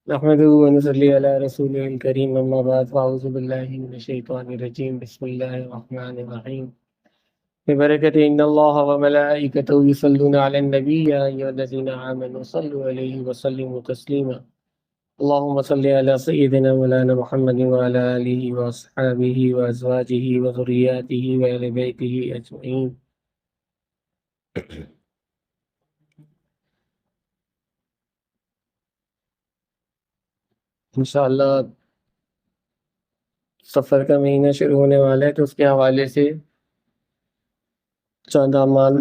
نحمده ونصلي على رسوله الكريم أما بعد فأعوذ بالله من الشيطان الرجيم بسم الله الرحمن الرحيم ببركة إن الله وملائكته يصلون على النبي يا أيها الذين آمنوا صلوا عليه وسلموا تسليما اللهم صل على سيدنا مولانا محمد وعلى آله وأصحابه وأزواجه وذرياته وآل بيته أجمعين. انشاءاللہ سفر کا مہینہ شروع ہونے والا ہے تو اس کے حوالے سے چند اعمال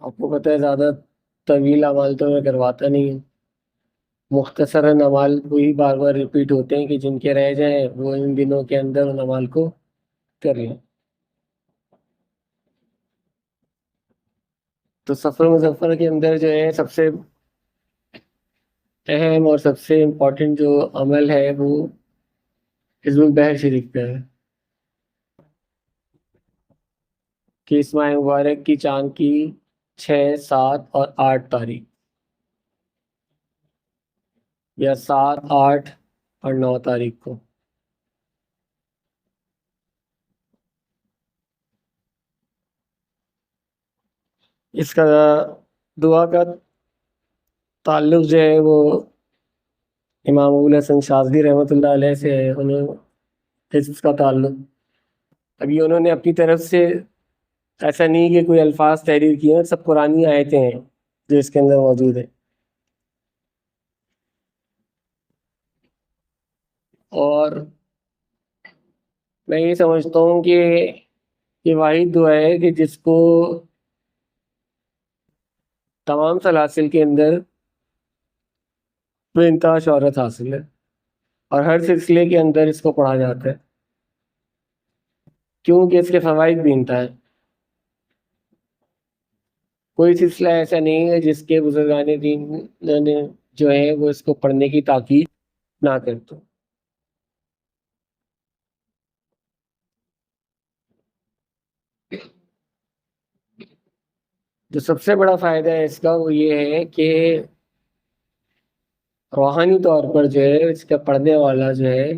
آپ کو پتہ ہے زیادہ طویل اعمال تو میں کرواتا نہیں ہوں. مختصراً اعمال وہی بار بار ریپیٹ ہوتے ہیں کہ جن کے رہ جائیں وہ ان دنوں کے اندر ان اعمال کو کر لیں. تو سفر مظفر کے اندر جو ہے سب سے اہم اور سب سے امپورٹنٹ جو عمل ہے وہ حزب البحر شریف کا ہے کہ اس ماہ مبارک کی چاند کی 6، 7 اور 8 تاریخ یا 7، 8 اور 9 تاریخ کو اس کا دعا کا تعلق جو ہے وہ امام ابوالحسن شاذلی رحمۃ اللہ علیہ سے ہے. انہوں حزب کا تعلق ابھی انہوں نے اپنی طرف سے ایسا نہیں کہ کوئی الفاظ تحریر کیے ہیں، سب قرآنی آیتیں ہیں جو اس کے اندر موجود ہیں. اور میں یہ سمجھتا ہوں کہ یہ واحد دعا ہے کہ جس کو تمام سلاسل کے اندر بے انتہا شہرت حاصل ہے اور ہر سلسلے کے اندر اس کو پڑھا جاتا ہے کیونکہ اس کے فوائد بھی انتہا ہے. کوئی سلسلہ ایسا نہیں ہے جس کے بزرگان دین نے جو ہے وہ اس کو پڑھنے کی تاکید نہ کرتے. جو سب سے بڑا فائدہ ہے اس کا وہ یہ ہے کہ روحانی طور پر جو ہے اس کا پڑھنے والا جو ہے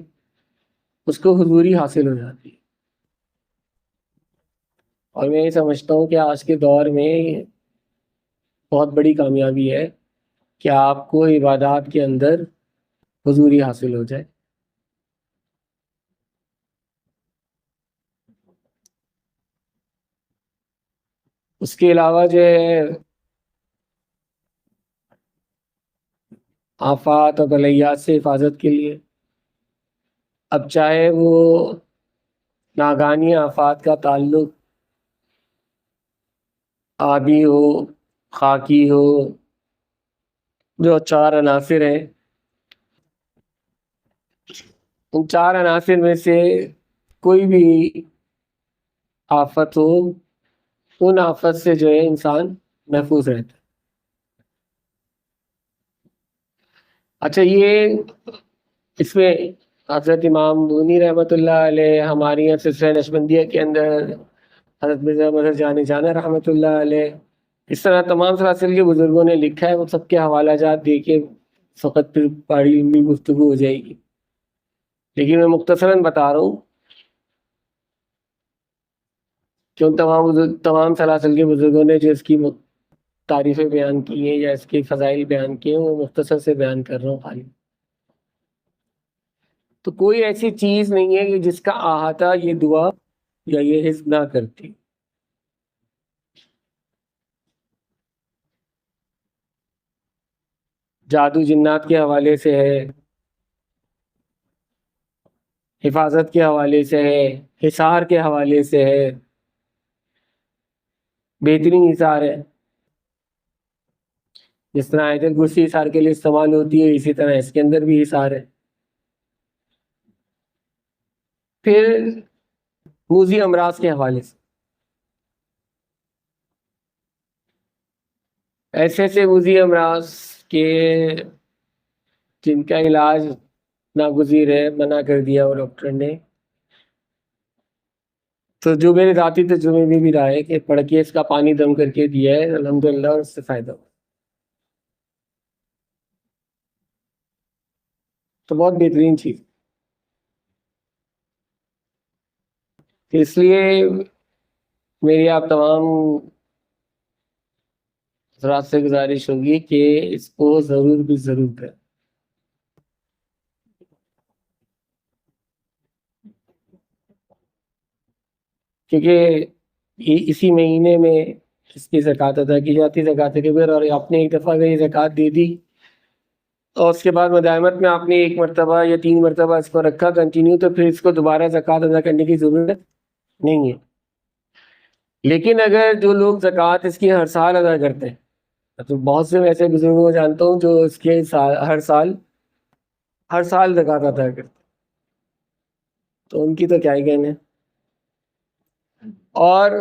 اس کو حضوری حاصل ہو جاتی ہے. اور میں یہ سمجھتا ہوں کہ آج کے دور میں بہت بڑی کامیابی ہے کہ آپ کو عبادات کے اندر حضوری حاصل ہو جائے. اس کے علاوہ جو ہے آفات اور بلیات سے حفاظت کے لیے اب چاہے وہ ناگہانی آفات کا تعلق آبی ہو، خاکی ہو، جو 4 عناصر ہیں ان 4 عناصر میں سے کوئی بھی آفت ہو ان آفت سے جو ہے انسان محفوظ رہتا ہے. اچھا یہ اس میں حضرت امام بونی رحمۃ اللہ علیہ ہماری یہاں سلسلہ نشبندیہ کے اندر حضرت مرزا مظہر جانی جانا رحمۃ اللہ علیہ اس طرح تمام سلاسل کے بزرگوں نے لکھا ہے. وہ سب کے حوالہ جات دے کے فقط پھر بڑی علمی گفتگو ہو جائے گی، لیکن میں مختصراً بتا رہا ہوں کہ ان تمام سلاسل کے بزرگوں نے جو اس کی تعریفیں بیان کی ہیں یا اس کے فضائل بیان کیے ہیں وہ مختصر سے بیان کر رہا ہوں خالی. تو کوئی ایسی چیز نہیں ہے کہ جس کا احاطہ یہ دعا یا یہ حزب نہ کرتی. جادو جنات کے حوالے سے ہے، حفاظت کے حوالے سے ہے، حصار کے حوالے سے ہے، بہترین حصار ہے. جس طرح آیت الکرسی حصار کے لیے استعمال ہوتی ہے اسی طرح اس کے اندر بھی حصار ہے. پھر موذی امراض کے حوالے سے ایسے ایسے موذی امراض کے جن کا علاج ناگزیر ہے، منع کر دیا وہ ڈاکٹر نے، تو جو میرے ذاتی تجربے میں بھی رہا ہے کہ پڑھ کے اس کا پانی دم کر کے دیا ہے الحمدللہ، اور اس سے فائدہ ہو، تو بہت بہترین چیز. اس لیے میری آپ تمام حضرات سے گزارش ہوگی کہ اس کو ضرور بھی ضرور کریں. کیونکہ اسی مہینے میں اس کی زکوٰۃ ادا کی جاتی ہے، زکوٰۃ کبیر، اور آپ نے ایک دفعہ اگر یہ زکوٰۃ دے دی اور اس کے بعد مدائمت میں آپ نے ایک مرتبہ یا 3 مرتبہ اس کو رکھا کنٹینیو، تو پھر اس کو دوبارہ زکوٰۃ ادا کرنے کی ضرورت نہیں ہے. لیکن اگر جو لوگ زکوٰۃ اس کی ہر سال ادا کرتے ہیں، تو بہت سے ایسے بزرگوں کو جانتا ہوں جو اس کے ہر سال زکوٰۃ ادا کرتے ہیں، تو ان کی تو کیا ہی کہنے. اور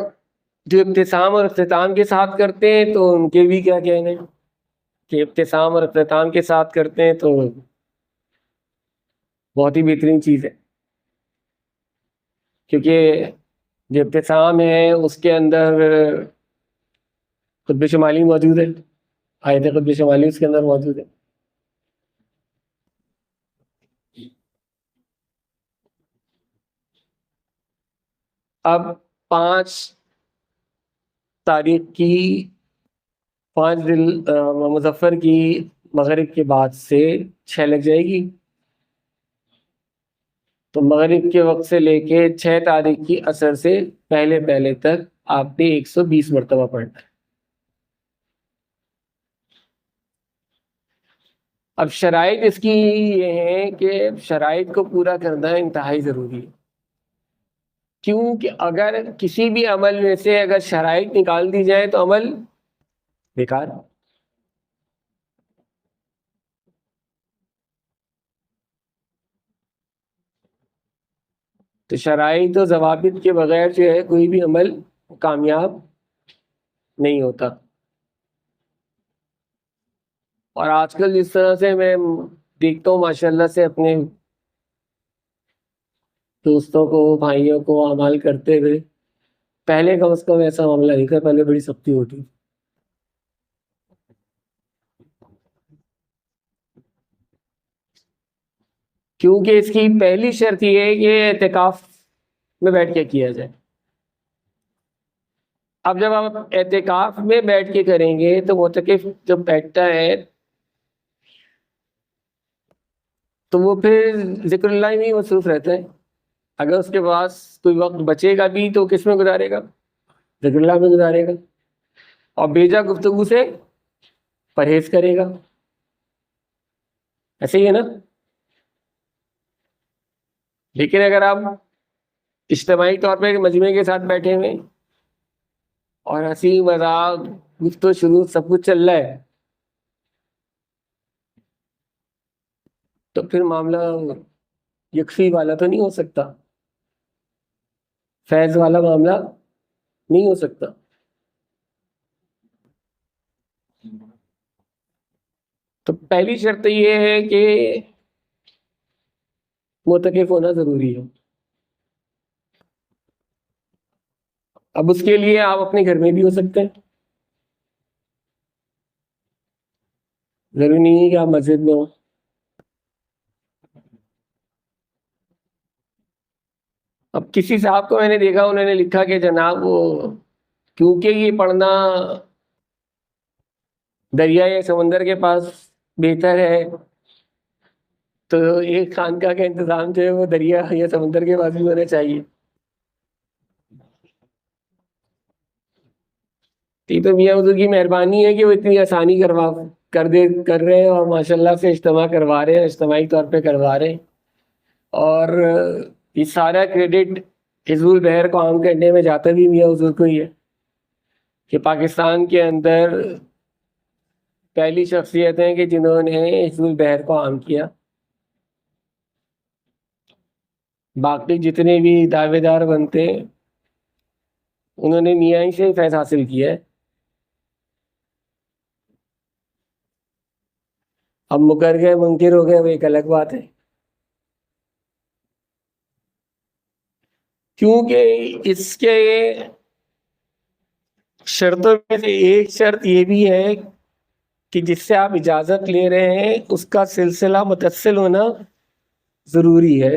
جو ابتسام اور اختتام کے ساتھ کرتے ہیں تو ان کے بھی کیا کہنے کہ ابتسام اور اختتام کے ساتھ کرتے ہیں تو بہت ہی بہترین چیز ہے. کیونکہ جو ابتسام ہے اس کے اندر قطب شمالی موجود ہے، آیت قطب شمالی اس کے اندر موجود ہے. اب 5 تاریخ کی 5 مظفر کی مغرب کے بعد سے 6 لگ جائے گی، تو مغرب کے وقت سے لے کے 6 تاریخ کی عصر سے پہلے تک آپ نے 120 مرتبہ پڑھنا ہے. اب شرائط اس کی یہ ہیں کہ شرائط کو پورا کرنا انتہائی ضروری ہے. کیونکہ اگر کسی بھی عمل میں سے اگر شرائط نکال دی جائے تو عمل بیکار. تو شرائط و ضوابط کے بغیر جو ہے کوئی بھی عمل کامیاب نہیں ہوتا. اور آج کل جس طرح سے میں دیکھتا ہوں ماشاءاللہ سے اپنے دوستوں کو بھائیوں کو اعمال کرتے ہوئے، پہلے کم از کم ایسا معاملہ نہیں تھا، پہلے بڑی سختی ہوتی تھی. کیونکہ اس کی پہلی شرط یہ ہے کہ اعتکاف میں بیٹھ کے کیا جائے. اب جب آپ اعتکاف میں بیٹھ کے کریں گے تو معتکف جب بیٹھتا ہے تو وہ پھر ذکر اللہ میں ہی مصروف رہتا ہے. اگر اس کے پاس کوئی وقت بچے گا بھی تو کس میں گزارے گا؟ ذکر اللہ میں گزارے گا، اور بیجا گفتگو سے پرہیز کرے گا. ایسے ہی ہے نا؟ لیکن اگر آپ اجتماعی طور پہ مجمع کے ساتھ بیٹھے ہوئے اور ہنسی مذاق گفت و شروع سب کچھ چل رہا ہے، تو پھر معاملہ یکفی والا تو نہیں ہو سکتا، فیض والا معاملہ نہیں ہو سکتا. تو پہلی شرط یہ ہے کہ معتکف ہونا ضروری ہے. اب اس کے لیے آپ اپنے گھر میں بھی ہو سکتے ہیں، ضروری نہیں ہے کہ آپ مسجد میں ہوں. اب کسی صاحب کو میں نے دیکھا، انہوں نے لکھا کہ جناب وہ کیونکہ یہ پڑھنا دریا یا سمندر کے پاس بہتر ہے، تو ایک خانقاہ کا انتظام جو ہے وہ دریا یا سمندر کے پاس بھی ہونا چاہیے. یہ تو میاں حضور کی مہربانی ہے کہ وہ اتنی آسانی کر رہے ہیں، اور ماشاءاللہ سے اجتماع کروا رہے ہیں، اجتماعی طور پہ کروا رہے ہیں. اور یہ سارا کریڈٹ حزب البحر کو عام کرنے میں جاتا بھی میاں حضور کو ہی ہے، کہ پاکستان کے اندر پہلی شخصیت ہیں کہ جنہوں نے حزب البحر کو عام کیا. باقی جتنے بھی دعوے دار بنتے ہیں انہوں نے میاں ہی سے فیض حاصل کیا ہے. اب مکر گئے منکر ہو گئے وہ ایک الگ بات ہے. کیونکہ اس کے شرطوں میں سے ایک شرط یہ بھی ہے کہ جس سے آپ اجازت لے رہے ہیں اس کا سلسلہ متصل ہونا ضروری ہے،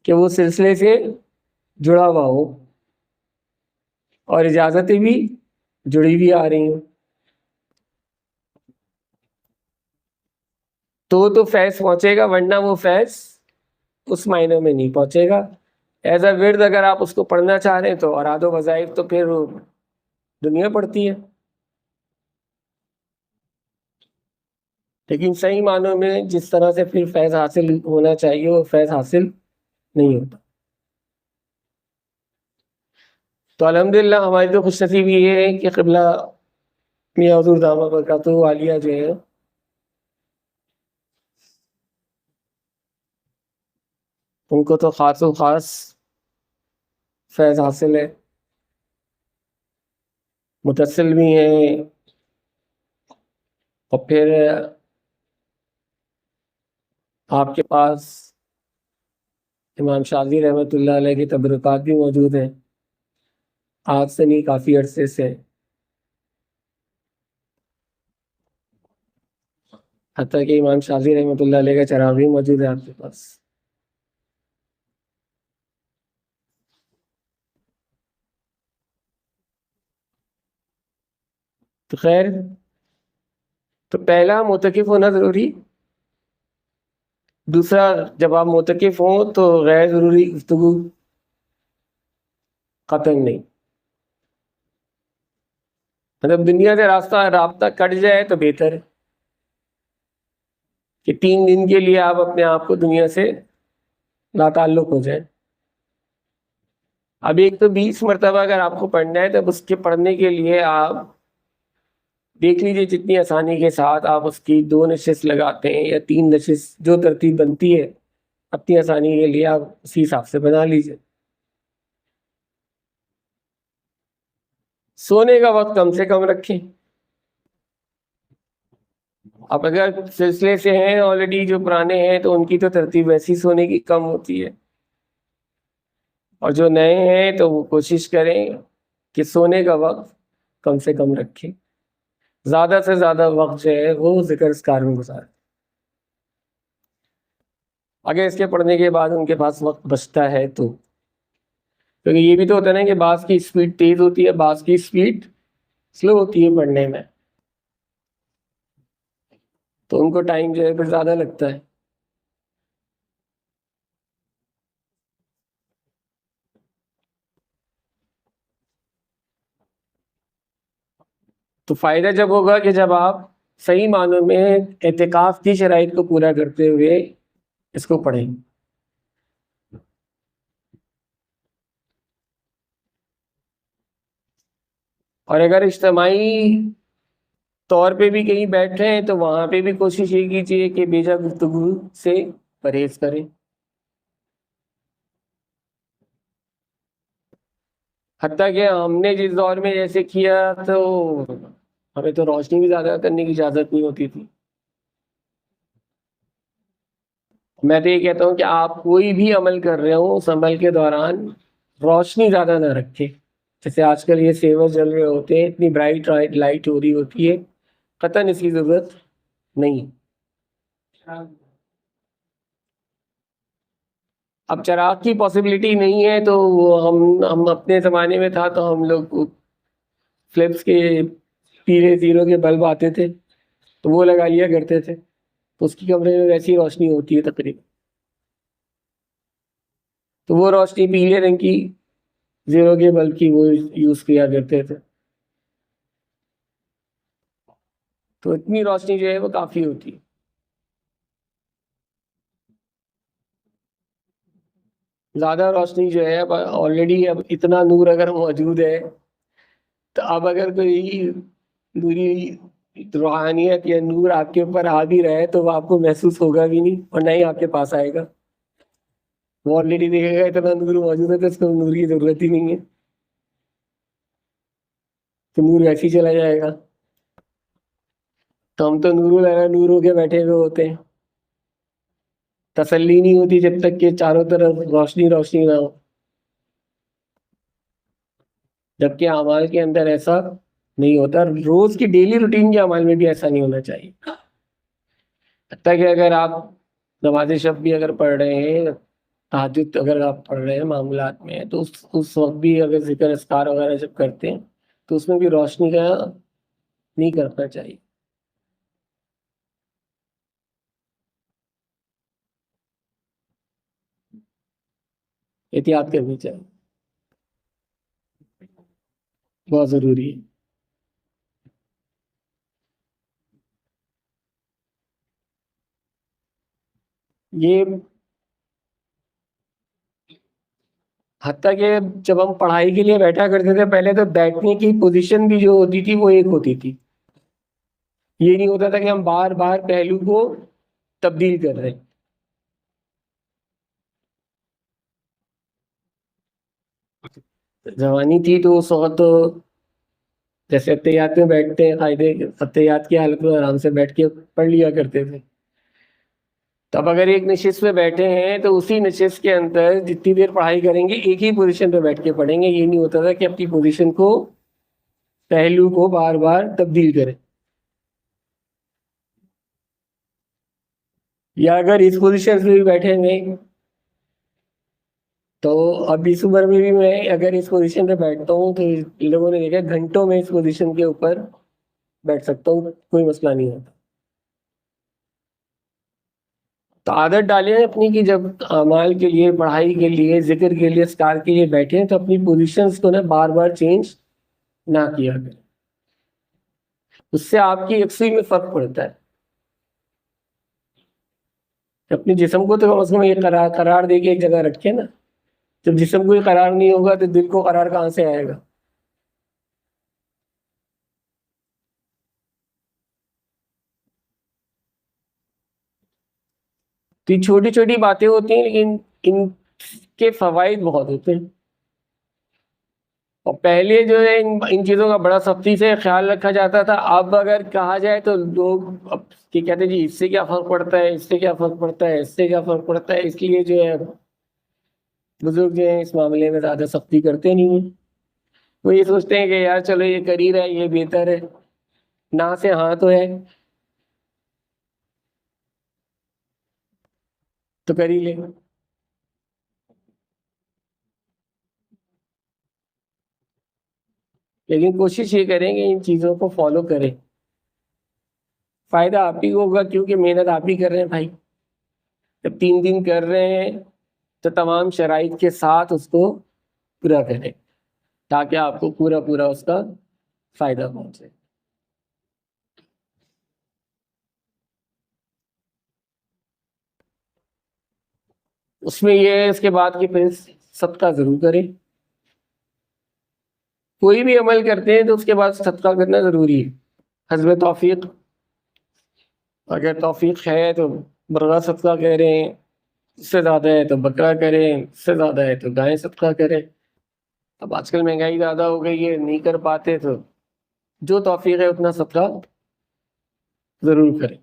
کہ وہ سلسلے سے جڑا ہوا ہو، اور اجازتیں بھی جڑی ہوئی آ رہی ہیں، تو فیض پہنچے گا، ورنہ وہ فیض اس معنی میں نہیں پہنچے گا۔ ایز اے ورد اگر آپ اس کو پڑھنا چاہ رہے ہیں تو اوراد و وظائف تو پھر دنیا پڑتی ہے، لیکن صحیح معنوں میں جس طرح سے پھر فیض حاصل ہونا چاہیے وہ فیض حاصل نہیں ہوتا۔ تو الحمدللہ ہماری تو خوش نصیبی یہ ہے کہ قبلہ میاں حضور دامہ برکاتہ عالیہ جو ہے ان کو تو خاص و خاص فیض حاصل ہے، متصل بھی ہیں، اور پھر آپ کے پاس امام شاذلی رحمۃ اللہ علیہ کی تبرکات بھی موجود ہیں، آج سے نہیں کافی عرصے سے، حتیٰ کہ امام شاذلی رحمۃ اللہ علیہ کا چراغ بھی موجود ہے آپ کے پاس۔ تو خیر، تو پہلا معتکف ہونا ضروری، دوسرا جب آپ معتکف ہوں تو غیر ضروری گفتگو ختم نہیں، مطلب دنیا سے رابطہ کٹ جائے تو بہتر ہے کہ 3 دن کے لیے آپ اپنے آپ کو دنیا سے لاتعلق ہو جائیں۔ اب ایک تو 20 مرتبہ اگر آپ کو پڑھنا ہے تو اس کے پڑھنے کے لیے آپ دیکھ لیجیے جتنی آسانی کے ساتھ آپ اس کی 2 نشست لگاتے ہیں یا 3 نشست، جو ترتیب بنتی ہے اپنی آسانی کے لیے آپ اسی حساب سے بنا لیجیے۔ سونے کا وقت کم سے کم رکھیں، اب اگر سلسلے سے ہیں آلریڈی جو پرانے ہیں تو ان کی تو ترتیب ویسی سونے کی کم ہوتی ہے، اور جو نئے ہیں تو وہ کوشش کریں کہ سونے کا وقت کم سے کم رکھیں، زیادہ سے زیادہ وقت جو ہے وہ ذکر اذکار میں گزاریں۔ اگر اس کے پڑھنے کے بعد ان کے پاس وقت بچتا ہے تو، کیونکہ یہ بھی تو ہوتا ہے نا کہ بعض کی اسپیڈ تیز ہوتی ہے، بعض کی اسپیڈ سلو ہوتی ہے پڑھنے میں، تو ان کو ٹائم جو ہے پھر زیادہ لگتا ہے۔ تو فائدہ جب ہوگا کہ جب آپ صحیح معنوں میں اعتکاف کی شرائط کو پورا کرتے ہوئے اس کو پڑھیں۔ اور اگر اجتماعی طور پہ بھی کہیں بیٹھ رہے ہیں تو وہاں پہ بھی کوشش یہ کیجیے کہ بیجا گفتگو سے پرہیز کریں، حتیٰ کہ ہم نے جس دور میں جیسے کیا تو ہمیں تو روشنی بھی زیادہ کرنے کی اجازت نہیں ہوتی تھی۔ میں تو یہ کہتا ہوں کہ آپ کوئی بھی عمل کر رہے ہو اس عمل کے دوران روشنی زیادہ نہ رکھیں، جیسے آج کل یہ سیور جل رہے ہوتے ہیں، اتنی برائٹ لائٹ ہو رہی ہوتی ہے، قطعاً اس کی ضرورت نہیں۔ اب چراغ کی پاسبلٹی نہیں ہے تو ہم اپنے زمانے میں تھا تو ہم لوگ فلپس کے پیلے زیرو کے بلب آتے تھے تو وہ لگا لیا کرتے تھے، تو اس کی کمرے میں ویسی روشنی ہوتی ہے تقریباً، تو وہ روشنی پیلے رنگ کی زیرو کے بلب کی وہ یوز کیا کرتے تھے، تو اتنی روشنی جو ہے وہ کافی ہوتی ہے۔ زیادہ روشنی جو ہے اب آلریڈی اب اتنا نور اگر موجود ہے تو اب اگر کوئی نوری روحانیت یا نور آپ کے اوپر آ بھی رہا ہے تو وہ آپ کو محسوس ہوگا بھی نہیں اور نہ ہی آپ کے پاس آئے گا، وہ آلریڈی دیکھے گا اتنا نور موجود ہے تو اس کو نور کی ضرورت ہی نہیں ہے، تو نور ویسے ہی چلا جائے گا۔ تو ہم تو نور لگا نور ہو کے بیٹھے ہوئے ہوتے ہیں، تسلی نہیں ہوتی جب تک کہ چاروں طرف روشنی روشنی نہ ہو، جبکہ اعمال کے اندر ایسا نہیں ہوتا، روز کی ڈیلی روٹین کے اعمال میں بھی ایسا نہیں ہونا چاہیے۔ حتیٰ کہ اگر آپ نماز شب بھی اگر پڑھ رہے ہیں، تہجد اگر آپ پڑھ رہے ہیں معاملات میں، تو اس وقت بھی اگر ذکر اذکار وغیرہ جب کرتے ہیں تو اس میں بھی روشنی کا نہیں کرنا چاہیے۔ احتیاط کرنی چاہیے، بہت ضروری ہے۔ یہ حتیٰ کہ جب ہم پڑھائی کے لیے بیٹھا کرتے تھے پہلے، تو بیٹھنے کی پوزیشن بھی جو ہوتی تھی وہ ایک ہوتی تھی، یہ نہیں ہوتا تھا کہ ہم بار بار پہلو کو تبدیل کر رہے ہیں۔ جوانی تھی تو اس وقت تو جیسے اتحیات میں بیٹھتے ہیں، قاعدے اتحیات کی حالت میں آرام سے بیٹھ کے پڑھ لیا کرتے تھے۔ تب اگر ایک نشست پہ بیٹھے ہیں تو اسی نشست کے اندر جتنی دیر پڑھائی کریں گے ایک ہی پوزیشن پہ بیٹھ کے پڑھیں گے، یہ نہیں ہوتا تھا کہ اپنی پوزیشن کو پہلو کو بار بار تبدیل کریں، یا اگر اس پوزیشن سے بھی بیٹھیں گے تو اب اس عمر میں بھی میں اگر اس پوزیشن پہ بیٹھتا ہوں تو لوگوں نے دیکھا گھنٹوں میں اس پوزیشن کے اوپر بیٹھ سکتا ہوں، کوئی مسئلہ نہیں ہوتا۔ تو عادت ڈالیں اپنی کہ جب اعمال کے لیے، پڑھائی کے لیے، ذکر کے لیے، اسکار کے لیے بیٹھیں تو اپنی پوزیشنز کو نا بار بار چینج نہ کیا کریں، اس سے آپ کی یکسوئی میں فرق پڑتا ہے۔ اپنے جسم کو تو کم از کم یہ قرار دے کے ایک جگہ رکھے نا، جب جسم کو قرار نہیں ہوگا تو دل کو قرار کہاں سے آئے گا؟ تو یہ چھوٹی چھوٹی باتیں ہوتی ہیں لیکن ان کے فوائد بہت ہوتے ہیں، اور پہلے جو ہے ان چیزوں کا بڑا سختی سے خیال رکھا جاتا تھا، اب اگر کہا جائے تو لوگ اب کہ کہتے ہیں جی اس سے کیا فرق پڑتا ہے، اس سے کیا فرق پڑتا ہے، اس سے کیا فرق پڑتا ہے، اس لیے جو ہے بزرگ جو ہیں اس معاملے میں زیادہ سختی کرتے نہیں ہیں، وہ یہ سوچتے ہیں کہ یار چلو یہ کر ہی رہا ہے یہ بہتر ہے، نہ سے ہاں تو ہے تو کر ہی لیں، لیکن کوشش یہ کریں کہ ان چیزوں کو فالو کریں، فائدہ آپ ہی کو ہوگا کیونکہ محنت آپ ہی کر رہے ہیں بھائی۔ جب 3 دن کر رہے ہیں تو تمام شرائط کے ساتھ اس کو پورا کریں تاکہ آپ کو پورا پورا اس کا فائدہ پہنچے۔ اس میں یہ ہے اس کے بعد کہ پھر صدقہ ضرور کریں، کوئی بھی عمل کرتے ہیں تو اس کے بعد صدقہ کرنا ضروری ہے، حسب توفیق، اگر توفیق ہے تو مرغہ صدقہ کریں، اس سے زیادہ ہے تو بکرا کریں، اس سے زیادہ ہے تو گائے صدقہ کریں۔ اب آج کل مہنگائی زیادہ ہو گئی ہے، نہیں کر پاتے تو جو توفیق ہے اتنا صدقہ ضرور کریں،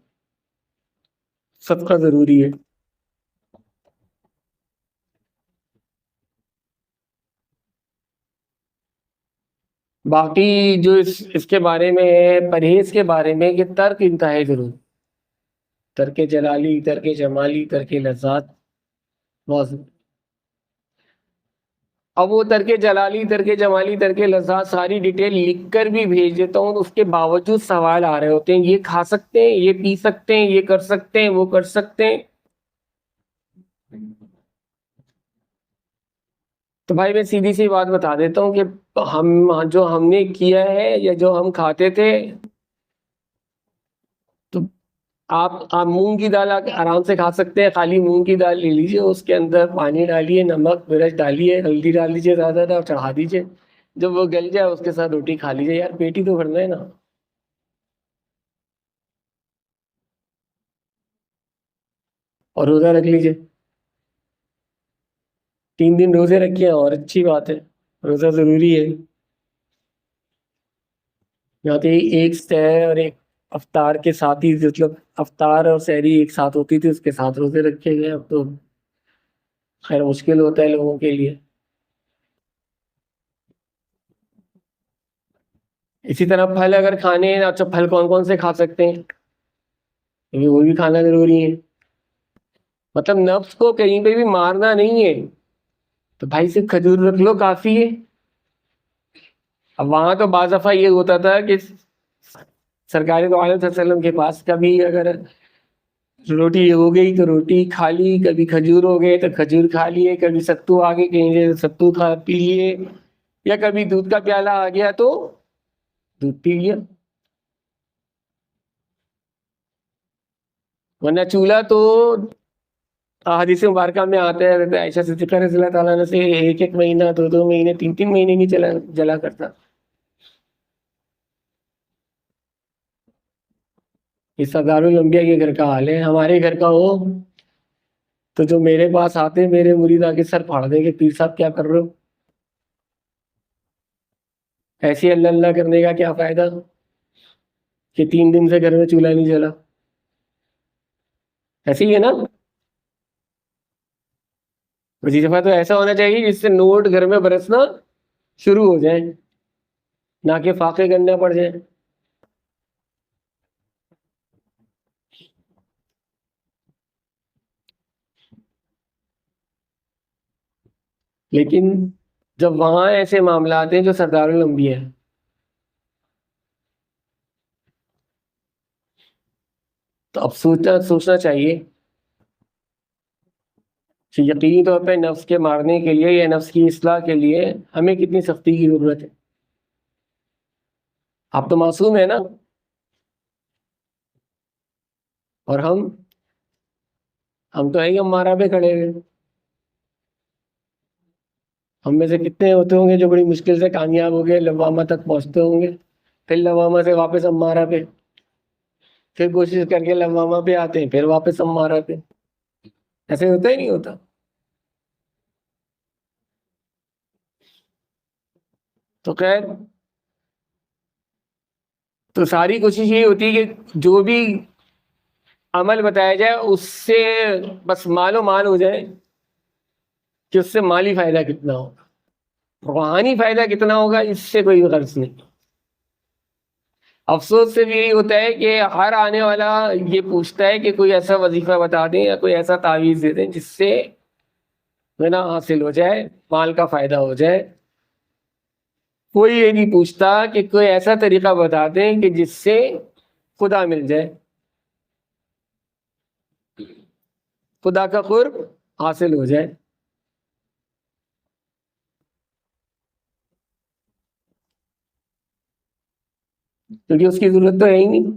صدقہ ضروری ہے۔ باقی جو اس کے بارے میں ہے، پرہیز کے بارے میں، کہ ترک انتہائی ضرور، ترک جلالی، ترک جمالی، ترک لذات بہت ضروری۔ اب وہ ترک جلالی، ترک جمالی، ترک لذات ساری ڈیٹیل لکھ کر بھی بھیج دیتا ہوں، اس کے باوجود سوال آ رہے ہوتے ہیں یہ کھا سکتے ہیں، یہ پی سکتے ہیں، یہ کر سکتے ہیں، وہ کر سکتے ہیں۔ تو بھائی میں سیدھی سی بات بتا دیتا ہوں کہ ہم نے کیا ہے یا جو ہم کھاتے تھے، تو آپ مونگ کی دال آرام سے کھا سکتے ہیں، خالی مونگ کی دال لے لیجیے، اس کے اندر پانی ڈالیے، نمک مرچ ڈالیے، ہلدی ڈال دیجیے زیادہ تر اور چڑھا دیجیے، جب وہ گل جائے اس کے ساتھ روٹی کھا لیجیے، یار پیٹ ہی تو بھرنا ہے نا، اور روزہ رکھ لیجیے، 3 دن روزے رکھیے اور اچھی بات ہے، روزہ ضروری ہے، یہاں پہ ایک ہے اور ایک افطار کے ساتھ ہی، مطلب افطار اور سحری ایک ساتھ ہوتی تھی، اس کے ساتھ روزے رکھے گئے. اب تو خیر مشکل ہوتا ہے لوگوں کے لیے. اسی طرح پھل اگر کھانے ہیں، اچھا پھل کون کون سے کھا سکتے ہیں؟ کیونکہ وہ بھی کھانا ضروری ہے. مطلب نفس کو کہیں پہ بھی مارنا نہیں ہے، تو بھائی صرف کھجور رکھ لو کافی ہے. اب وہاں تو بعض دفعہ یہ ہوتا تھا کہ سرکار دو عالم صلی اللہ علیہ وسلم کے پاس کبھی اگر روٹی ہو گئی تو روٹی کھا لی، کبھی کھجور ہو گئے تو کھجور کھا لیے، کبھی ستو آ گئے کہیں سے ستو کھا پی لیے، یا کبھی دودھ کا پیالہ آ گیا تو دودھ پی لیا. ورنہ چولہا تو حدیث مبارکہ میں آتا ہے، حضرت عائشہ صدیقہ رضی اللہ تعالیٰ عنہ سے ایک ایک مہینہ، دو دو مہینے، تین تین مہینے نہیں جلا کرتا. یہ سردار الانبیاء کے گھر کا حال ہے. ہمارے گھر کا ہو تو جو میرے پاس آتے ہیں میرے مرید آ کے سر پھاڑ دیں کہ پیر صاحب کیا کر رہے ہو؟ ایسے اللہ اللہ کرنے کا کیا فائدہ کہ 3 دن سے گھر میں چولہا نہیں جلا؟ ایسے ہی ہے نا. وظیفہ تو ایسا ہونا چاہیے جس سے نوٹ گھر میں برسنا شروع ہو جائیں، نہ کہ فاقے کرنا پڑ جائیں. لیکن جب وہاں ایسے معاملات ہیں جو سردار الانبیاء ہیں، تو اب سوچنا چاہیے کہ یقینی طور پہ نفس کے مارنے کے لیے یا نفس کی اصلاح کے لیے ہمیں کتنی سختی کی ضرورت ہے. آپ تو معصوم ہیں نا، اور ہم تو ہے ہی ہمارا پہ کھڑے ہوئے. ہم میں سے کتنے ہوتے ہوں گے جو بڑی مشکل سے کامیاب ہو گئے، لوامہ تک پہنچتے ہوں گے، پھر لوامہ سے واپس ہمارا پہ، پھر کوشش کر کے لوامہ پہ آتے ہیں، پھر واپس ہمارا پہ. ایسے ہوتا ہی نہیں ہوتا. تو خیر، تو ساری کوشش یہی ہوتی ہے کہ جو بھی عمل بتایا جائے اس سے بس مال و مال ہو جائے کہ اس سے مالی فائدہ کتنا ہوگا، روحانی فائدہ کتنا ہوگا اس سے کوئی غرض نہیں. افسوس سے یہی ہوتا ہے کہ ہر آنے والا یہ پوچھتا ہے کہ کوئی ایسا وظیفہ بتا دیں یا کوئی ایسا تعویذ دے دیں جس سے غنا حاصل ہو جائے، مال کا فائدہ ہو جائے. کوئی یہ نہیں پوچھتا کہ کوئی ایسا طریقہ بتا دیں کہ جس سے خدا مل جائے، خدا کا قرب حاصل ہو جائے. کیونکہ اس کی ضرورت تو ہے ہی نہیں.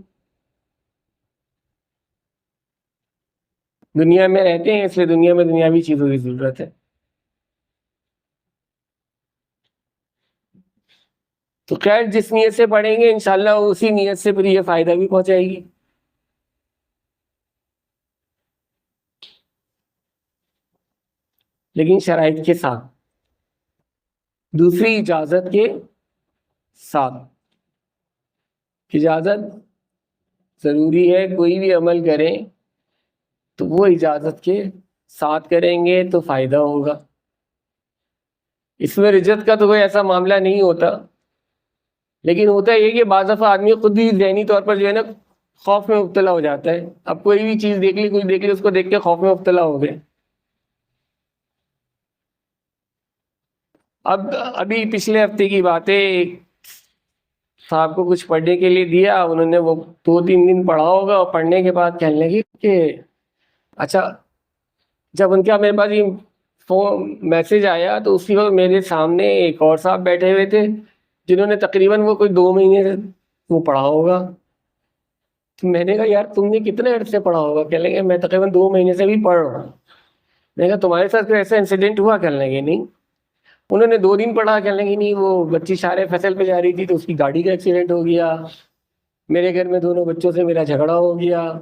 دنیا میں رہتے ہیں، اس لیے دنیا میں دنیاوی چیزوں کی ضرورت ہے. تو خیر جس نیت سے پڑھیں گے انشاءاللہ اسی نیت سے پھر یہ فائدہ بھی پہنچائے گی. لیکن شرائط کے ساتھ، دوسری اجازت کے ساتھ. اجازت ضروری ہے، کوئی بھی عمل کریں تو وہ اجازت کے ساتھ کریں گے تو فائدہ ہوگا. اس میں رجت کا تو کوئی ایسا معاملہ نہیں ہوتا، لیکن ہوتا یہ کہ بعض دفعہ آدمی خود بھی ذہنی طور پر جو ہے نا خوف میں مبتلا ہو جاتا ہے. اب کوئی بھی چیز دیکھ لی، کچھ دیکھ لی، اس کو دیکھ کے خوف میں مبتلا ہو گئے. ابھی پچھلے ہفتے کی بات ہے، ایک صاحب کو کچھ پڑھنے کے لیے دیا، انہوں نے وہ 2-3 دن پڑھا ہوگا، اور پڑھنے کے بعد کہنے لگی کہ اچھا، جب ان کا میرے پاس یہ فون میسج آیا تو اسی وقت میرے سامنے ایک اور صاحب بیٹھے ہوئے تھے جنہوں نے تقریباً وہ کوئی 2 مہینے سے وہ پڑھا ہوگا. تو میں نے کہا یار تم نے کتنے عرصے سے پڑھا ہوگا؟ کہنے لگے میں تقریباً 2 مہینے سے بھی پڑھ رہا ہوں. میں نے کہا تمہارے ساتھ کوئی ایسا انسیڈنٹ ہوا؟ کہنے لگے نہیں. انہوں نے 2 دن پڑھا، کہنے لگے نہیں، وہ بچی شارع فیصل پہ جا رہی تھی تو اس کی گاڑی کا ایکسیڈنٹ ہو گیا، میرے گھر میں دونوں بچوں سے میرا جھگڑا ہو گیا.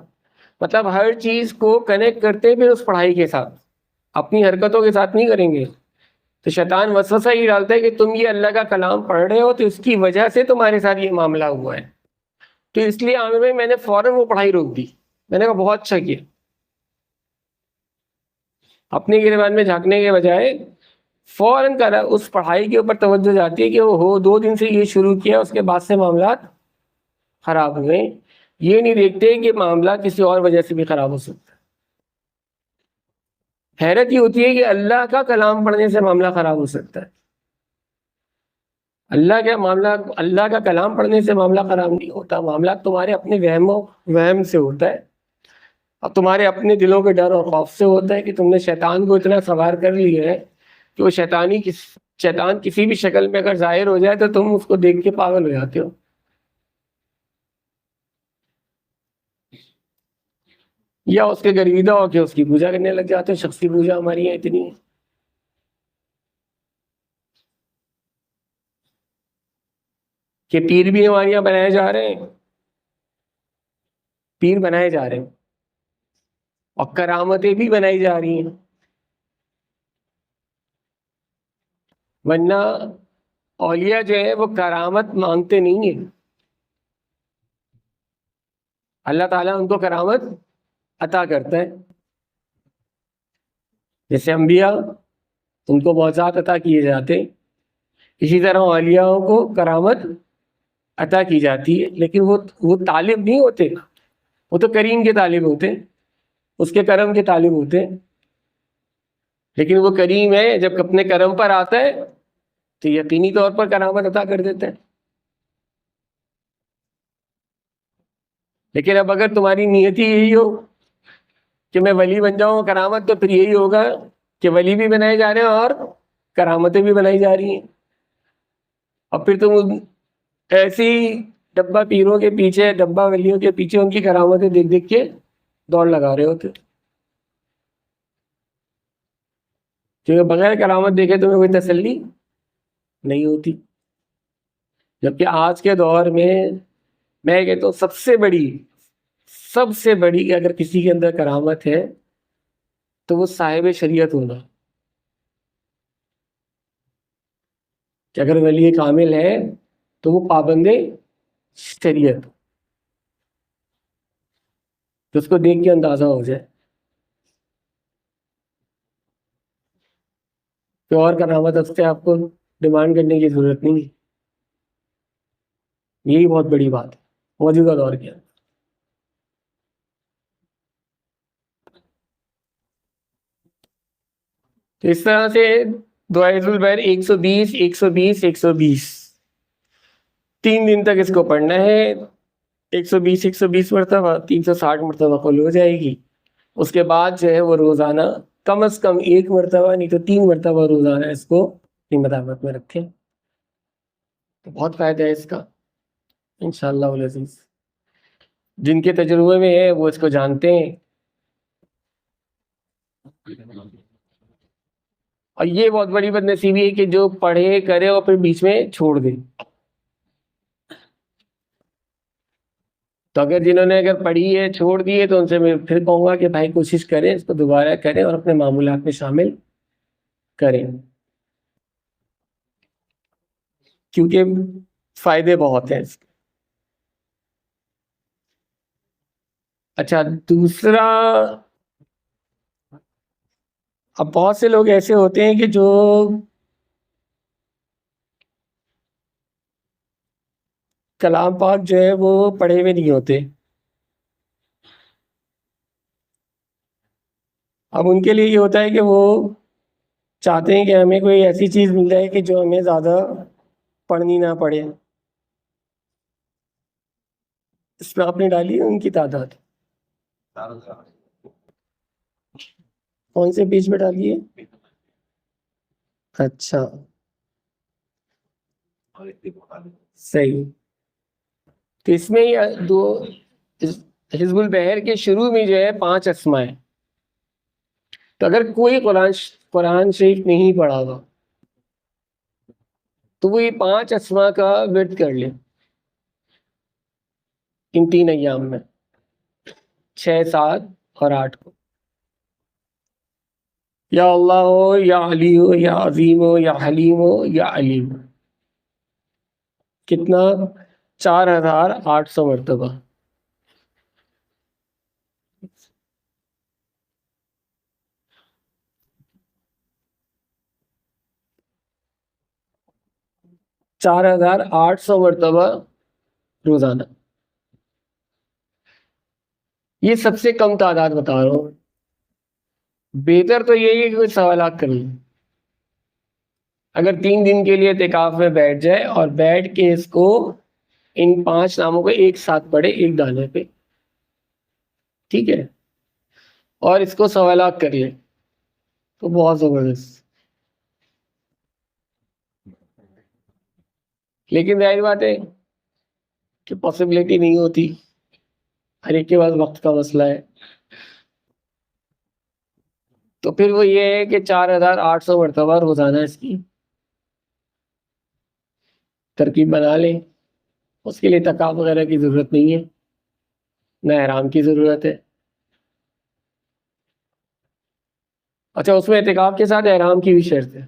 مطلب ہر چیز کو کنیکٹ کرتے پھر اس پڑھائی کے ساتھ، اپنی حرکتوں کے ساتھ نہیں کریں گے. تو شیطان وسوسہ یہ ڈالتا ہے کہ تم یہ اللہ کا کلام پڑھ رہے ہو تو اس کی وجہ سے تمہارے ساتھ یہ معاملہ ہوا ہے. تو اس لیے عامر بھائی میں نے فوراً وہ پڑھائی روک دی. میں نے کہا بہت اچھا کیا. اپنی گریبان میں جھانکنے کے بجائے فوراً کرا اس پڑھائی کے اوپر توجہ جاتی ہے کہ وہ ہو 2 دن سے یہ شروع کیا، اس کے بعد سے معاملات خراب ہوئے. یہ نہیں دیکھتے کہ معاملہ کسی اور وجہ سے بھی خراب ہو سکتا ہے. حیرت یہ ہوتی ہے کہ اللہ کا کلام پڑھنے سے معاملہ خراب ہو سکتا ہے. اللہ کا کلام پڑھنے سے معاملہ خراب نہیں ہوتا. معاملہ تمہارے اپنے وہم سے ہوتا ہے، اب تمہارے اپنے دلوں کے ڈر اور خوف سے ہوتا ہے کہ تم نے شیطان کو اتنا سوار کر لیا ہے کہ وہ شیطان کسی بھی شکل میں اگر ظاہر ہو جائے تو تم اس کو دیکھ کے پاگل ہو جاتے ہو. یا اس کے گرویدہ ہو کے اس کی پوجا کرنے لگ جاتے ہو. شخصی پوجا ہماری یہاں اتنی ہے. کہ پیر بھی ہمارے یہاں بنائے جا رہے ہیں، پیر بنائے جا رہے ہیں اور کرامتیں بھی بنائی جا رہی ہیں. ورنہ اولیاء جو ہے وہ کرامت مانگتے نہیں ہیں. اللہ تعالیٰ ان کو کرامت عطا کرتا ہے. جیسے انبیاء ان کو معجزات عطا کیے جاتے، اسی طرح اولیاء کو کرامت عطا کی جاتی ہے. لیکن وہ طالب نہیں ہوتے، وہ تو کریم کے طالب ہوتے، اس کے کرم کے طالب ہوتے. لیکن وہ کریم ہے، جب اپنے کرم پر آتا ہے تو یقینی طور پر کرامت عطا کر دیتا ہے. لیکن اب اگر تمہاری نیت ہی یہی ہو کہ میں ولی بن جاؤں کرامت، تو پھر یہی ہوگا کہ ولی بھی بنائے جا رہے ہیں اور کرامتیں بھی بنائی جا رہی ہیں. اور پھر تم ایسی ڈبہ پیروں کے پیچھے، ڈبہ ولیوں کے پیچھے ان کی کرامتیں دیکھ دیکھ کے دوڑ لگا رہے ہوتے. کیونکہ بغیر کرامت دیکھے تمہیں کوئی تسلی نہیں ہوتی. جبکہ آج کے دور میں کہتا ہوں سب سے بڑی کہ اگر کسی کے اندر کرامت ہے تو وہ صاحب شریعت ہونا. کہ اگر ولی کامل ہے تو وہ پابند شریعت، تو اس کو دیکھ کے اندازہ ہو جائے کہ اور کرامت اس سے آپ کو ڈیمانڈ کرنے کی ضرورت نہیں. یہی بہت بڑی بات ہے موجودہ دور کے. تو اس طرح سے دعائے البیر 120 120 120 3 دن تک اس کو پڑھنا ہے. 120 مرتبہ 360 مرتبہ قل ہو جائے گی. اس کے بعد جو ہے وہ روزانہ کم از کم 1 مرتبہ نہیں تو 3 مرتبہ روزانہ اس کو اپنی مداوت میں رکھیں. تو بہت فائدہ ہے اس کا انشاءاللہ العزیز. جن کے تجربے میں ہے وہ اس کو جانتے ہیں. اور یہ بہت بڑی بد نصیبی ہے کہ جو پڑھے کرے اور پھر بیچ میں چھوڑ دے. تو جنہوں نے اگر پڑھی ہے چھوڑ دی ہے تو ان سے میں پھر کہوں گا کہ بھائی کوشش کریں اس کو دوبارہ کریں اور اپنے معمولات میں شامل کریں، کیونکہ فائدے بہت ہیں اس کے. اچھا دوسرا، اب بہت سے لوگ ایسے ہوتے ہیں کہ جو کلام پاک جو ہے وہ پڑھے ہوئے نہیں ہوتے. اب ان کے لیے یہ ہوتا ہے کہ وہ چاہتے ہیں کہ ہمیں کوئی ایسی چیز مل جائے کہ جو ہمیں زیادہ پڑھنی نہ پڑے. اس میں آپ نے ڈالی ہے ان کی تعداد کون سے پیج میں ڈالی ہے؟ اچھا صحیح. تو اس میں دو حزب البحر کے شروع میں جو ہے 5 اسماء ہیں. تو اگر کوئی قرآن شریف نہیں پڑھا ہوا تو وہ یہ 5 اسماء کا ورد کر لے ان 3 ایام میں، 6 7 اور 8 کو. یا اللہ ہو یا علی ہو یا عظیم ہو یا حلیم ہو یا علیم ہو. کتنا؟ 4800 مرتبہ. چار ہزار آٹھ سو مرتبہ روزانہ. یہ سب سے کم تعداد بتا رہا ہوں. بہتر تو یہی ہے کہ کوئی سوالات کر لیں. اگر 3 دن کے لیے اعتکاف میں بیٹھ جائے اور بیٹھ کے اس کو ان 5 ناموں کو ایک ساتھ پڑھے ایک دانے پہ، ٹھیک ہے، اور اس کو سوالات کر لیں تو بہت زبردست. لیکن ظاہر بات ہے کہ پاسبلٹی نہیں ہوتی، ہر ایک کے پاس وقت کا مسئلہ ہے. تو پھر وہ یہ ہے کہ 4800 مرتبہ روزانہ اس کی ترکیب بنا لیں. اس کے لیے اعتکاف وغیرہ کی ضرورت نہیں ہے، نہ احرام کی ضرورت ہے. اچھا، اس میں اعتکاف کے ساتھ احرام کی بھی شرط ہے.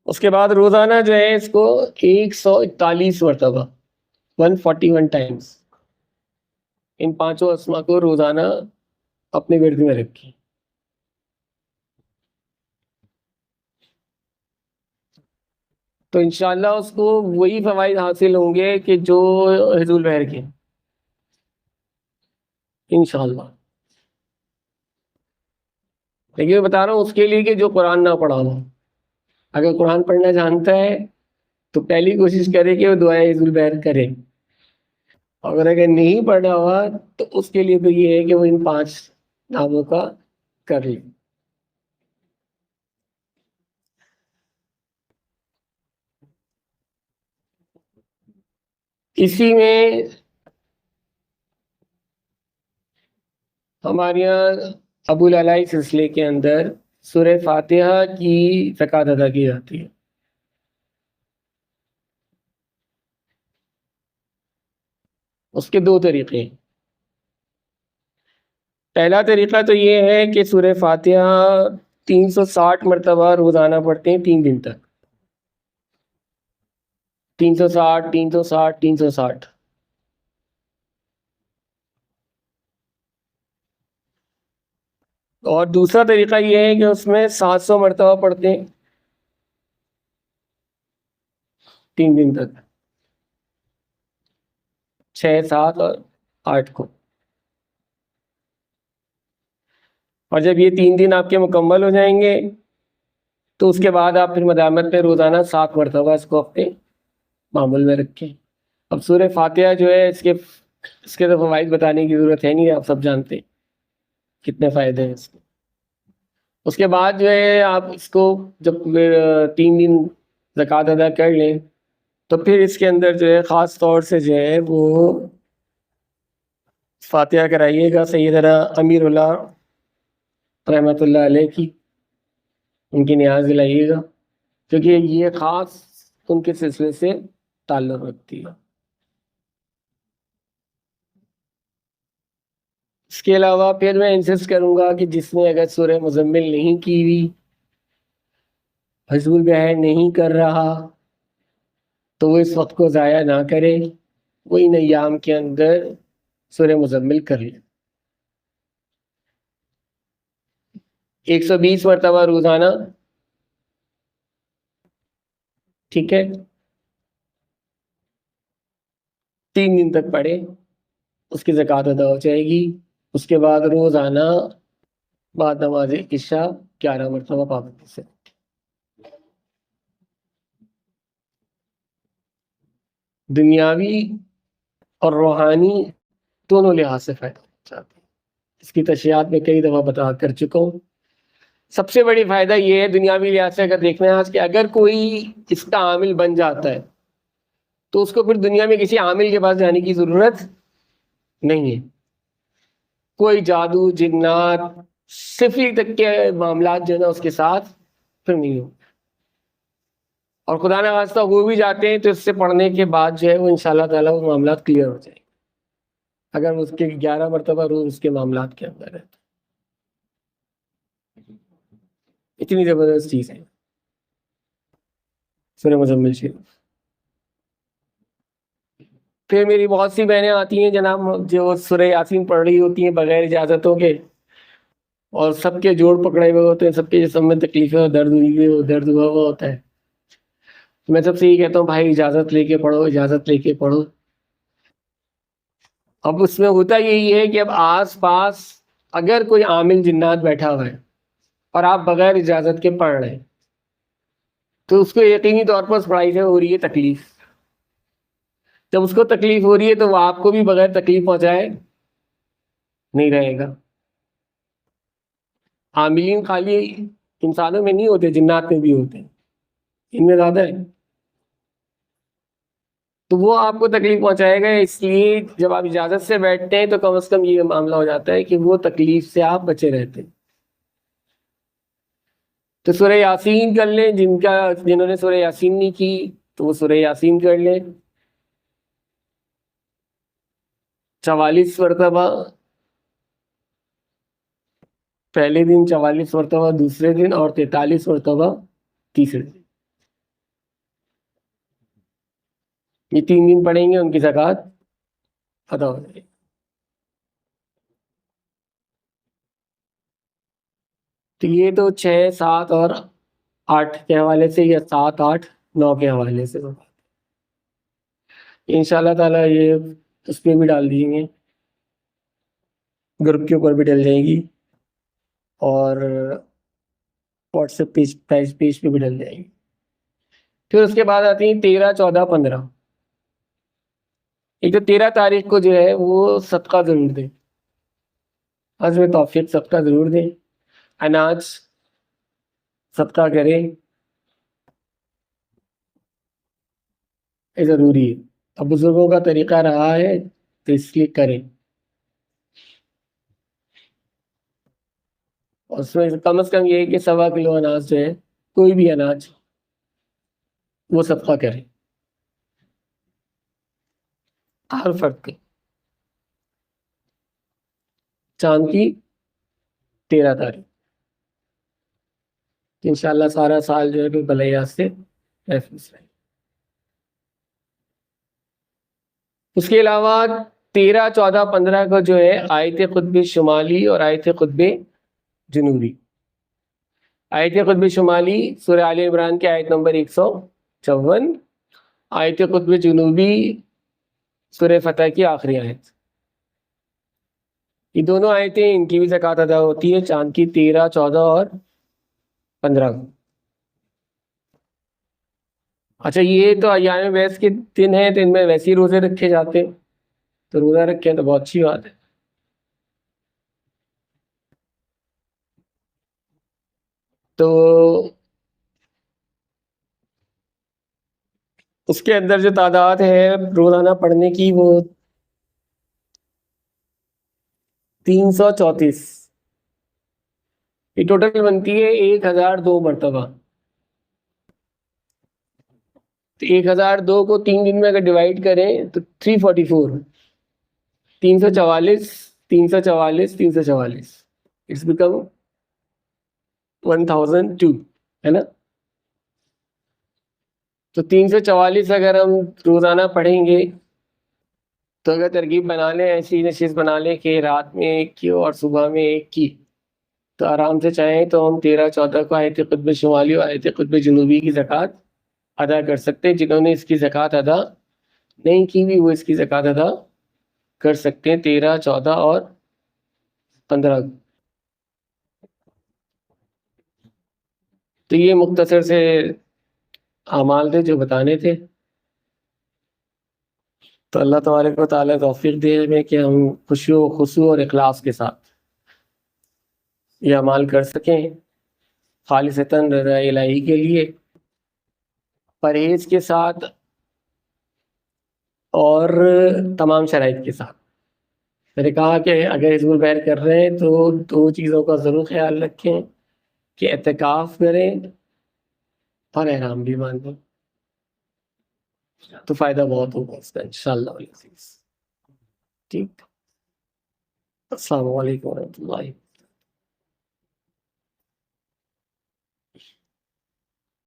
اس کے بعد روزانہ جو ہے اس کو 141 مرتبہ 141 ٹائمز ان 5 اسما کو روزانہ اپنے ورد میں رکھی. تو انشاءاللہ اس کو وہی فوائد حاصل ہوں گے کہ جو حفظ البحر کے، انشاءاللہ. لیکن میں بتا رہا ہوں اس کے لیے کہ جو قرآن نہ پڑھا ہو. اگر قرآن پڑھنا جانتا ہے تو پہلی کوشش کرے کہ وہ دعائے حفظ البحر کرے. اور اگر نہیں پڑھنا ہوا تو اس کے لیے تو یہ ہے کہ وہ ان 5 ناموں کا کر لے. اسی میں ہمارے یہاں ابو العلائی سلسلے کے اندر سورہ فاتحہ کی زکوٰۃ ادا کی جاتی ہے. اس کے 2 طریقے ہیں. پہلا طریقہ تو یہ ہے کہ سورہ فاتحہ 360 مرتبہ روزانہ پڑھتے ہیں 3 دن تک. 360 360 360. اور دوسرا طریقہ یہ ہے کہ اس میں 700 مرتبہ پڑھتے ہیں 3 دن تک، 6 7 اور 8 کو. اور جب یہ 3 دن آپ کے مکمل ہو جائیں گے تو اس کے بعد آپ پھر مدامت پہ روزانہ 7 مرتبہ اس کو اپنے معمول میں رکھیں. اب سورہ فاتحہ جو ہے اس کے تو فوائد بتانے کی ضرورت ہے نہیں، آپ سب جانتے ہیں کتنے فائدے ہیں اس کے. اس کے بعد جو ہے آپ اس کو جب 3 دن زکوٰۃ ادا کر لیں تو پھر اس کے اندر جو ہے خاص طور سے جو ہے وہ فاتحہ کرائیے گا سیدنا امیر اللہ رحمۃ اللہ علیہ کی، ان کی نیاز دلائیے گا، کیونکہ یہ خاص ان کے سلسلے سے تعلق رکھتی ہے. اس کے علاوہ پھر میں انسسٹ کروں گا کہ جس نے اگر سورہ مزمل نہیں کی ہوئی، حفظ البحر نہیں کر رہا، تو وہ اس وقت کو ضائع نہ کرے، وہ ان ایام کے اندر سورہ مزمل کر لے. 120 مرتبہ روزانہ، ٹھیک ہے، 3 دن تک پڑھے، اس کی زکوٰۃ ادا ہو جائے گی. اس کے بعد روزانہ بعد نماز عشاء 11 مرتبہ پابندی سے. دنیاوی اور روحانی دونوں لحاظ سے فائدہ چاہتے ہیں. اس کی تشریحات میں کئی دفعہ بتا کر چکا ہوں. سب سے بڑی فائدہ یہ ہے دنیاوی لحاظ سے اگر دیکھنا ہے آج کہ اگر کوئی اس کا عامل بن جاتا ہے تو اس کو پھر دنیا میں کسی عامل کے پاس جانے کی ضرورت نہیں ہے. کوئی جادو جنات صفری تک کے معاملات جو ہے نا اس کے ساتھ پھر نہیں ہو. اور خدا نہ خواستہ وہ بھی جاتے ہیں تو اس سے پڑھنے کے بعد جو ہے وہ انشاءاللہ تعالیٰ وہ معاملات کلیئر ہو جائیں گے اگر اس کے 11 مرتبہ روز اس کے معاملات کے اندر ہے. اتنی زبردست چیز ہے. سورہ مزمل شریف. پھر میری بہت سی بہنیں آتی ہیں جناب جو سورہ یاسین پڑھ رہی ہوتی ہیں بغیر اجازتوں کے, اور سب کے جوڑ پکڑے ہوئے ہوتے ہیں, سب کے جسم میں تکلیفیں اور درد درد ہوا ہوا ہوتا ہے. میں سب سے یہ کہتا ہوں بھائی اجازت لے کے پڑھو, اجازت لے کے پڑھو. اب اس میں ہوتا یہی ہے کہ اب آس پاس اگر کوئی عامل جنات بیٹھا ہوا ہے اور آپ بغیر اجازت کے پڑھ رہے ہیں تو اس کو یقینی طور پر اس پڑھائی سے ہو رہی ہے تکلیف. جب اس کو تکلیف ہو رہی ہے تو وہ آپ کو بھی بغیر تکلیف پہنچائے نہیں رہے گا. عاملین خالی انسانوں میں نہیں ہوتے, جنات میں بھی ہوتے ہیں, ان میں زیادہ ہے. تو وہ آپ کو تکلیف پہنچائے گا, اس لیے جب آپ اجازت سے بیٹھتے ہیں تو کم از کم یہ معاملہ ہو جاتا ہے کہ وہ تکلیف سے آپ بچے رہتے ہیں. تو سورہ یاسین کر لیں, جنہوں نے سورہ یاسین نہیں کی تو وہ سورہ یاسین کر لیں 44 مرتبہ پہلے دن, 44 مرتبہ دوسرے دن, اور 43 مرتبہ تیسرے دن. یہ 3 دن پڑھیں گے, ان کی زکوٰۃ ادا ہو جائے گی. تو یہ تو 6, 7 اور 8 کے حوالے سے, یا 7, 8, 9 کے حوالے سے ان شاء اللہ تعالیٰ یہ اس پہ بھی ڈال دیں گے, گروپ کے اوپر بھی ڈل جائے گی, اور واٹس ایپ پیج پہ بھی ڈل جائے گی. پھر اس کے بعد آتی ہیں 13, 14, 15. ایک تو 13 تاریخ کو جو ہے وہ صدقہ ضرور دیں, عزم توفیق صدقہ ضرور دیں, اناج صدقہ کریں, یہ ضروری ہے. اب بزرگوں کا طریقہ رہا ہے تو اس لیے کریں, اور اس میں کم از کم یہ ہے کہ 1.25 کلو اناج جو ہے, کوئی بھی اناج, وہ صدقہ کریں ہر فرد کے. چاند کی 13 تاریخ انشاءاللہ سارا سال جو ہے کہ بلیات سے محفوظ رہے. اس کے علاوہ 13, 14, 15 کو جو ہے آیت قطب شمالی اور آیت قطب جنوبی. آیت قطب شمالی سورہ آل عمران کے آیت نمبر 154, آیت قطب جنوبی سورہ فتح کی آخری آیت. یہ دونوں آیتیں, ان کی بھی زکوٰۃ ادا ہوتی ہے چاند کی 13, 14 اور 15 کو. اچھا, یہ تو ایام بیس کے دن ہیں تو ان میں ویسے ہی روزے رکھے جاتے ہیں, تو روزہ رکھیں تو بہت اچھی بات ہے. تو اس کے اندر جو تعداد ہے روزانہ پڑھنے کی وہ 334, یہ ٹوٹل بنتی ہے 1002 مرتبہ. تو 1002 کو 3 دن میں اگر ڈیوائڈ کریں تو 344, 344, 344, 344, اٹس بیکم 1002 ہے نا. تو 344 اگر ہم روزانہ پڑھیں گے تو اگر ترغیب بنا لیں, ایسی نشست بنا لیں کہ رات میں 1 کی اور صبح میں 1 کی, تو آرام سے چاہیں تو ہم 13, 14 کو آیت قطب شمالی اور آیت قطب جنوبی کی زکوٰۃ ادا کر سکتے ہیں. جنہوں نے اس کی زکوٰۃ ادا نہیں کی بھی وہ اس کی زکوٰۃ ادا کر سکتے ہیں 13, 14 اور 15 کو. تو یہ مختصر سے اعمال تھے جو بتانے تھے. تو اللہ تبارک و تعالیٰ توفیق دے ہمیں کہ ہم خشوع اور اخلاص کے ساتھ یہ اعمال کر سکیں, خالصتاً رضا الہی کے لیے, پرہیز کے ساتھ اور تمام شرائط کے ساتھ. میں نے کہا کہ اگر حزب الخیر کر رہے ہیں تو 2 چیزوں کا ضرور خیال رکھیں کہ اعتکاف کریں اور احرام بھی باندھیں, تو فائدہ بہت ہوگا اس کا انشاءاللہ. ٹھیک, السلام علیکم ورحمۃ اللہ.